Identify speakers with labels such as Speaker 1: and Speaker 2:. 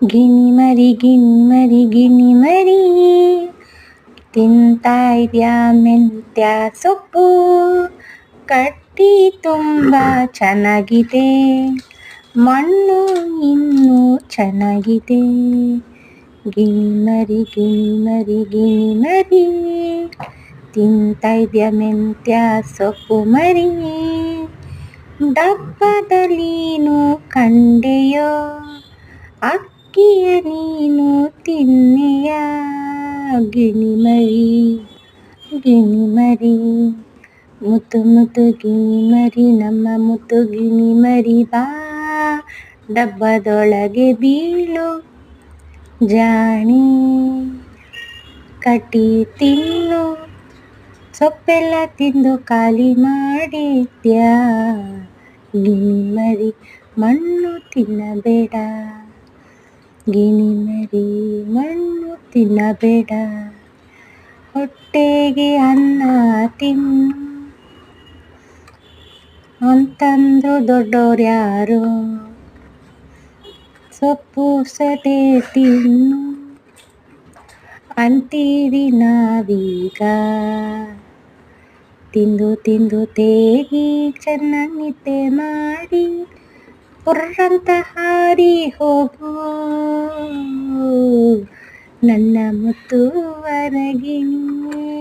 Speaker 1: ಗಿನಿ ಮರಿ ಗಿನಿ ಮರಿ ತಿಂತಾ ಇದ್ಯಾ ಮೆಂತ್ಯ ಸೊಪ್ಪು, ಕಟ್ಟಿ ತುಂಬ ಚೆನ್ನಾಗಿದೆ, ಮಣ್ಣು ಇನ್ನೂ ಚೆನ್ನಾಗಿದೆ. ಗಿನಿ ಮರಿ ಗಿನಿ ಮರಿ ತಿಂತಾ ಇದ್ಯಾ ಮೆಂತ್ಯ ಸೊಪ್ಪು ಮರಿ, ಡಬ್ಬದಲ್ಲೀನು ಕಂಡೆಯೋ ಅಕ್ಕಿಯ ನೀನು ತಿನ್ನೆಯ. ಗಿನಿ ಮರಿ ಮುತ್ತು ಮುತ್ತು ಗಿನಿ ಮರಿ, ನಮ್ಮ ಮುತ್ತು ಗಿನಿ ಮರಿ ಬಾ, ಡಬ್ಬದೊಳಗೆ ಬೀಳು ಜಾಣಿ, ಕಟಿ ತಿನ್ನು, ಸೊಪ್ಪೆಲ್ಲ ತಿಂದು ಖಾಲಿ ಮಾಡಿದ್ಯಾ. ಗಿನಿ ಮರಿ ಮಣ್ಣು ತಿನ್ನಬೇಡ, ಗಿನಿ ಮರಿ ಮಣ್ಣು ತಿನ್ನಬೇಡ, ಹೊಟ್ಟೆಗೆ ಅನ್ನ ತಿನ್ನು ಅಂತಂದ್ರು ದೊಡ್ಡೋರ್ಯಾರು, ಸೊಪ್ಪು ಸದೆ ತಿನ್ನು ಅಂತೀವಿ ನಾವೀಗ. ತಿಂದು ತಿಂದು ತೇಗಿ ಚೆನ್ನಾಗಿ ನಿದ್ದೆ ಮಾಡಿ ಪುರ್ರಂತ ಹಾರಿ ಹೋಗು ನನ್ನ ಮುತ್ತು ವರಗಿಣಿ.